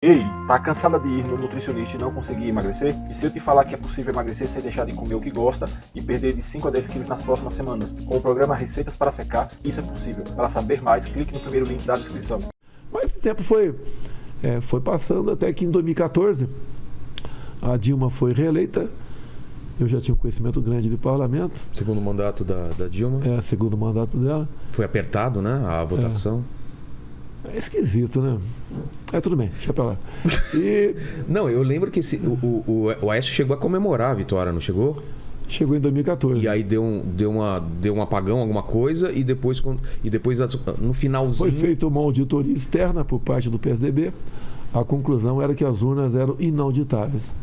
Ei, tá cansada de ir no nutricionista e não conseguir emagrecer? E se eu te falar que é possível emagrecer sem deixar de comer o que gosta e perder de 5 a 10 quilos nas próximas semanas? Com o programa Receitas para Secar, isso é possível. Para saber mais, clique no primeiro link da descrição. Mas o tempo foi passando até que em 2014 a Dilma foi reeleita. Eu já tinha um conhecimento grande de parlamento. Segundo mandato da Dilma. Segundo mandato dela. Foi apertado, né? A votação. É esquisito, né? Tudo bem, deixa pra lá. Não, eu lembro que o Aécio chegou a comemorar a vitória, não chegou? Chegou em 2014. E aí deu um apagão, alguma coisa, e depois no finalzinho... Foi feita uma auditoria externa por parte do PSDB. A conclusão era que as urnas eram inauditáveis.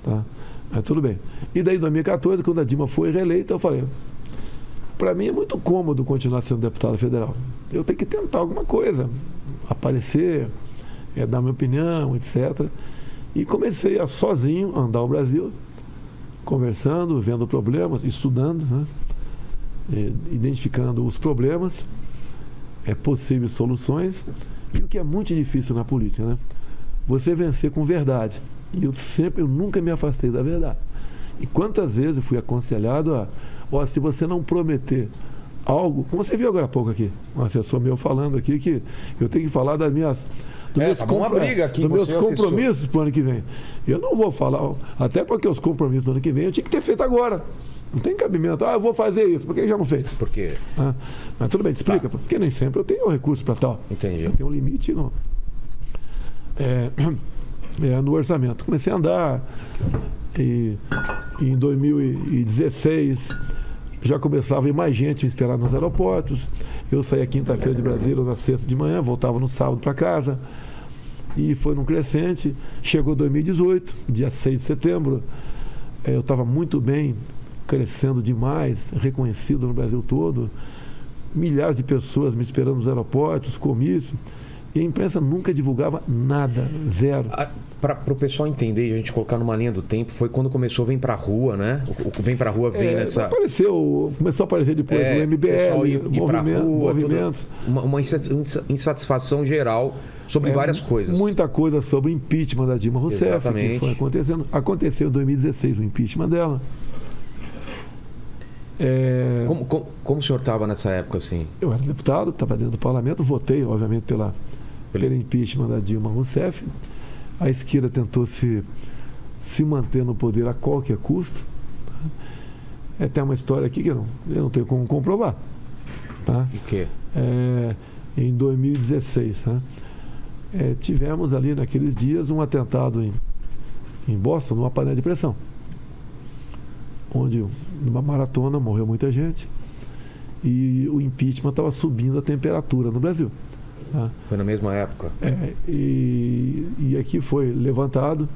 Tá? Mas tudo bem. E daí, em 2014, quando a Dilma foi reeleita, eu falei... Para mim é muito cômodo continuar sendo deputado federal. Eu tenho que tentar alguma coisa, aparecer, dar minha opinião, etc. E comecei a sozinho andar o Brasil, conversando, vendo problemas, estudando, né? Identificando os problemas, possíveis soluções. E o que é muito difícil na política, né? Você vencer com verdade. E eu nunca me afastei da verdade. E quantas vezes eu fui aconselhado se você não prometer algo, como você viu agora há pouco aqui, um assessor meu falando aqui que eu tenho que falar dos meus compromissos para o ano que vem. Eu não vou falar, até porque os compromissos do ano que vem eu tinha que ter feito agora. Não tem cabimento. Eu vou fazer isso, porque já não fez. Por quê? Mas tudo bem, te explica. Porque nem sempre eu tenho recurso para tal. Entendi. Eu tenho um limite no orçamento. Comecei a andar e em 2016 já começava a ir mais gente me esperar nos aeroportos. Eu saía quinta-feira de Brasília, na sexta de manhã, voltava no sábado para casa. E foi num crescente. Chegou 2018, dia 6 de setembro. Eu estava muito bem, crescendo demais, reconhecido no Brasil todo. Milhares de pessoas me esperando nos aeroportos, comício. E a imprensa nunca divulgava nada, zero. Para o pessoal entender e a gente colocar numa linha do tempo, foi quando começou o Vem Pra Rua, né? O Vem Pra Rua vem nessa... Começou a aparecer depois o MBL, movimentos. Uma insatisfação geral sobre várias coisas. Muita coisa sobre o impeachment da Dilma Rousseff. Exatamente. Que foi acontecendo. Aconteceu em 2016 o impeachment dela. Como o senhor estava nessa época, assim? Eu era deputado, estava dentro do parlamento, votei, obviamente, pelo impeachment da Dilma Rousseff. A esquerda tentou se manter no poder a qualquer custo. Tá? Tem uma história aqui que eu não tenho como comprovar. Tá? O quê? Em 2016, tá? Tivemos ali naqueles dias um atentado em Boston, numa panela de pressão, onde numa maratona morreu muita gente e o impeachment estava subindo a temperatura no Brasil. Tá? Foi na mesma época? E aqui foi levantado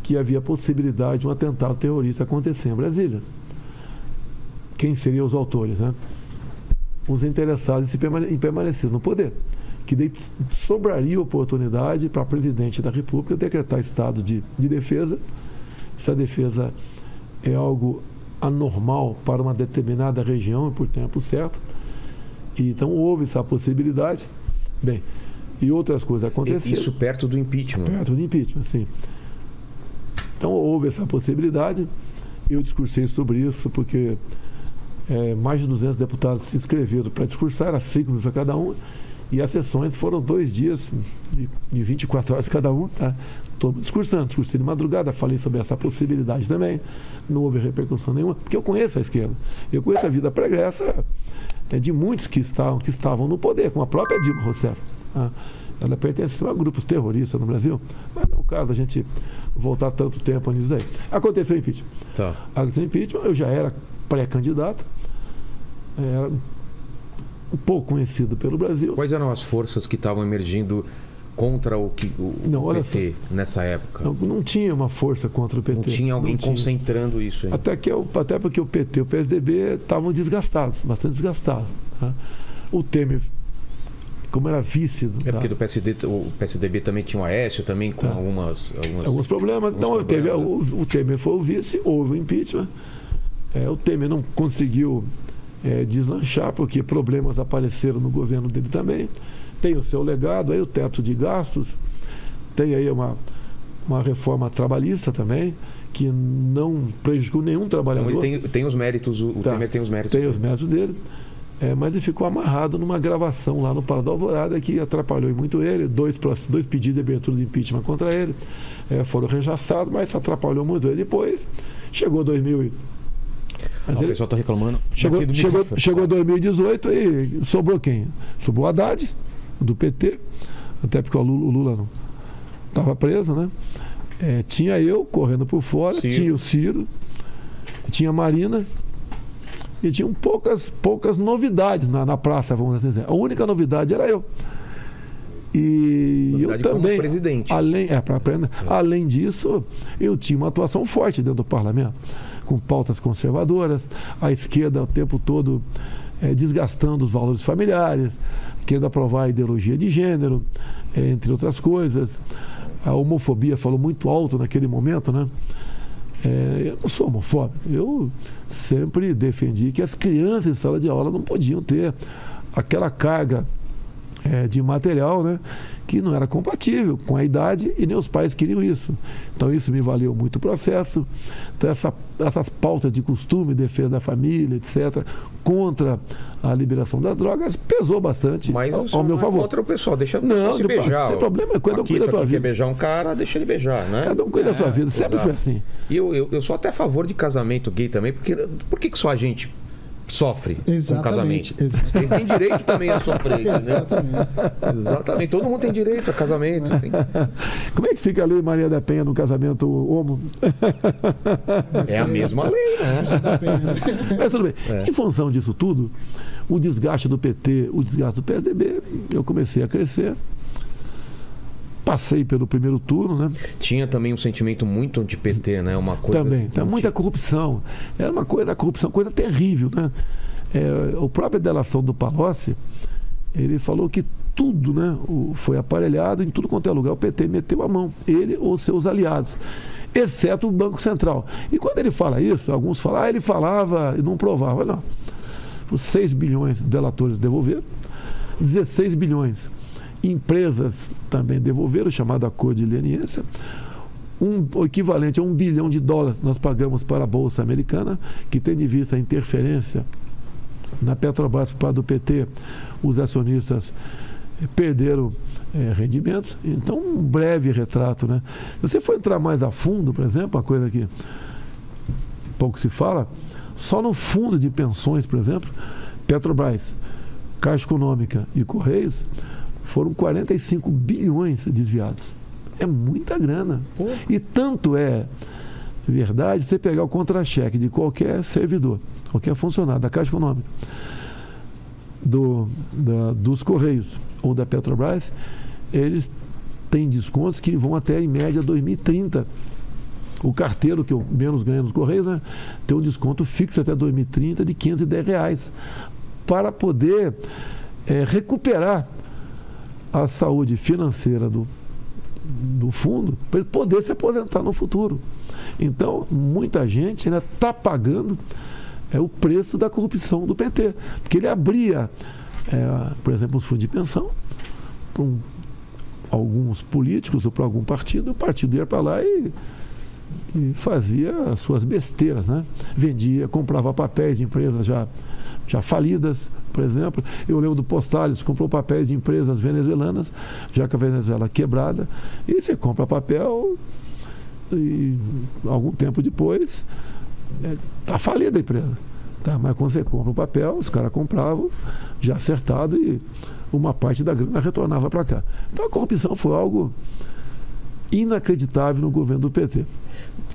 que havia possibilidade de um atentado terrorista acontecer em Brasília. Quem seriam os autores, né? Os interessados em permanecer no poder. Que daí sobraria oportunidade para o presidente da República decretar estado de defesa. Essa defesa é algo anormal para uma determinada região e por tempo certo. E, então houve essa possibilidade. Bem, e outras coisas aconteceram. Isso perto do impeachment? Perto do impeachment, sim. Então houve essa possibilidade. Eu discursei sobre isso porque mais de 200 deputados se inscreveram para discursar, era 5 minutos para cada um. E as sessões foram 2 dias de 24 horas cada um, tá? Estou discursei de madrugada, falei sobre essa possibilidade também. Não houve repercussão nenhuma, porque eu conheço a esquerda. Eu conheço a vida pregressa de muitos que estavam no poder, como a própria Dilma Rousseff. Tá? Ela pertenceu a grupos terroristas no Brasil, mas não é o caso a gente voltar tanto tempo nisso aí. Aconteceu o impeachment. Tá. Aconteceu o impeachment, eu já era pré-candidato, era um pouco conhecido pelo Brasil. Quais eram as forças que estavam emergindo contra o PT nessa época? Não tinha uma força contra o PT. Não tinha alguém concentrando isso aí. Até porque o PT e o PSDB estavam desgastados, bastante desgastados. Tá? O Temer, como era vice... Porque o PSDB também tinha o Aécio, também com alguns problemas. Então o Temer foi o vice, houve o impeachment. O Temer não conseguiu deslanchar, porque problemas apareceram no governo dele também. Tem o seu legado, aí o teto de gastos, tem aí uma reforma trabalhista também, que não prejudicou nenhum trabalhador. Então, ele tem os méritos, o Temer tem os méritos. Tem os méritos dele. Mas ele ficou amarrado numa gravação lá no Palácio da Alvorada que atrapalhou muito ele. Dois pedidos de abertura de impeachment contra ele foram rechaçados, mas atrapalhou muito ele. Depois chegou 2000. O pessoal está reclamando. Chegou 2018 e sobrou quem? Sobrou o Haddad, do PT, até porque o Lula não estava preso, né? Tinha eu correndo por fora, tinha o Ciro, tinha a Marina. E tinham poucas novidades na praça, vamos dizer. A única novidade era eu. E novidade eu também, como presidente. Além disso, eu tinha uma atuação forte dentro do parlamento, com pautas conservadoras, a esquerda o tempo todo desgastando os valores familiares, querendo aprovar a ideologia de gênero, entre outras coisas. A homofobia falou muito alto naquele momento, né? Eu não sou homofóbico. Eu sempre defendi que as crianças em sala de aula não podiam ter aquela carga de material, né, que não era compatível com a idade e nem os pais queriam isso. Então isso me valeu muito o processo. Então, essas pautas de costume, defesa da família, etc., contra a liberação das drogas, pesou bastante. Mas ao meu favor. Contra o pessoal, deixa se beijar. Não tem problema, cada um cuida da tua vida. Quer beijar um cara, deixa ele beijar, né? Cada um cuida da sua vida, sempre foi assim. E eu sou até a favor de casamento gay também, porque por que só a gente sofre com casamento? Eles têm direito também a sofrer. Exatamente. Todo mundo tem direito a casamento. Como é que fica a lei Maria da Penha no casamento homo? É a mesma lei, né? Mas tudo bem. Em função disso tudo, o desgaste do PT, o desgaste do PSDB, eu comecei a crescer. Passei pelo primeiro turno, né? Tinha também um sentimento muito anti-PT, né? Uma coisa... Também, muita corrupção. Era uma coisa, a corrupção, coisa terrível, né? A própria delação do Palocci, ele falou que tudo, né, foi aparelhado, em tudo quanto é lugar, o PT meteu a mão, ele ou seus aliados, exceto o Banco Central. E quando ele fala isso, alguns falam, ele falava e não provava. Não. Os 6 bilhões de delatores devolveram, 16 bilhões empresas também devolveram, chamado acordo de leniência. O equivalente a $1 bilhão nós pagamos para a Bolsa Americana, que tem de vista a interferência na Petrobras por parte do PT. Os acionistas perderam rendimentos. Então, um breve retrato, né? Se você for entrar mais a fundo, por exemplo, uma coisa que pouco se fala, só no fundo de pensões, por exemplo, Petrobras, Caixa Econômica e Correios, foram 45 bilhões desviados. É muita grana. E tanto é verdade, você pegar o contra-cheque de qualquer servidor, qualquer funcionário da Caixa Econômica, dos Correios ou da Petrobras, eles têm descontos que vão até, em média, 2030. O carteiro, que eu menos ganho nos Correios, né, tem um desconto fixo até 2030 de R$510 para poder recuperar a saúde financeira do fundo, para ele poder se aposentar no futuro. Então, muita gente ainda está pagando o preço da corrupção do PT, porque ele abria, por exemplo, os fundos de pensão para alguns políticos ou para algum partido, o partido ia para lá e fazia as suas besteiras, né? Vendia, comprava papéis de empresas já falidas, por exemplo. Eu lembro do Postales, comprou papéis de empresas venezuelanas, já que a Venezuela é quebrada, e você compra papel e algum tempo depois está falida a empresa. Tá? Mas quando você compra o papel, os caras compravam já acertado e uma parte da grana retornava para cá. Então a corrupção foi algo inacreditável no governo do PT.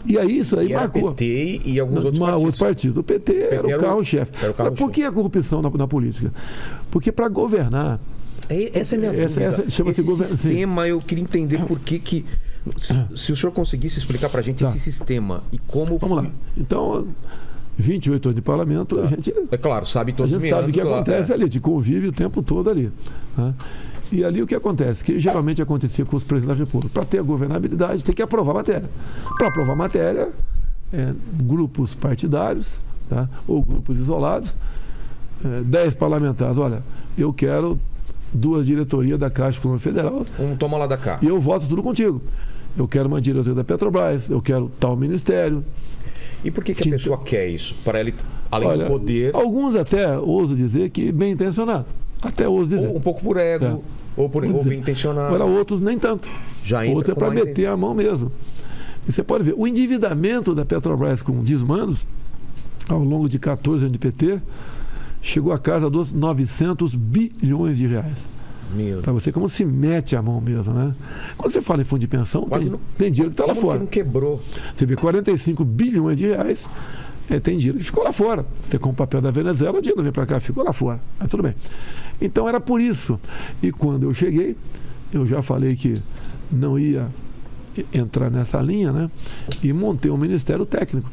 E aí isso aí marcou. O PT e alguns outros partidos. O PT era o carro-chefe. Por que a corrupção na política? Porque para governar... Essa é a minha dúvida. Esse sistema, eu queria entender por que... Se o senhor conseguisse explicar para a gente esse sistema e como... Vamos lá. Então, 28 anos de parlamento, a gente... É claro, sabe todos os meandros. A gente sabe o que acontece ali, a gente convive o tempo todo ali. Né? E ali o que acontece? Que geralmente acontecia com os presidentes da República. Para ter a governabilidade, tem que aprovar a matéria. Para aprovar a matéria, grupos partidários, tá? Ou grupos isolados, 10 parlamentares, olha, eu quero 2 diretorias da Caixa Econômica Federal. Toma lá da cá. E eu voto tudo contigo. Eu quero uma diretoria da Petrobras, eu quero tal ministério. E por que a pessoa quer isso? Para ele, além do poder... Alguns até ousam dizer que bem intencionado. Até ouso dizer. Ou um pouco por ego, ou bem intencionado. Agora outros nem tanto. Outro é para meter a mão mesmo. E você pode ver, o endividamento da Petrobras com desmandos, ao longo de 14 anos de PT, chegou a casa dos 900 bilhões de reais. Para você, como se mete a mão mesmo, né? Quando você fala em fundo de pensão, tem dinheiro que está lá fora. Não quebrou. Você vê 45 bilhões de reais, tem dinheiro que ficou lá fora. Você com o papel da Venezuela, o dinheiro não vem para cá, ficou lá fora. Mas tudo bem. Então era por isso. E quando eu cheguei, eu já falei que não ia entrar nessa linha, né? E montei um ministério técnico.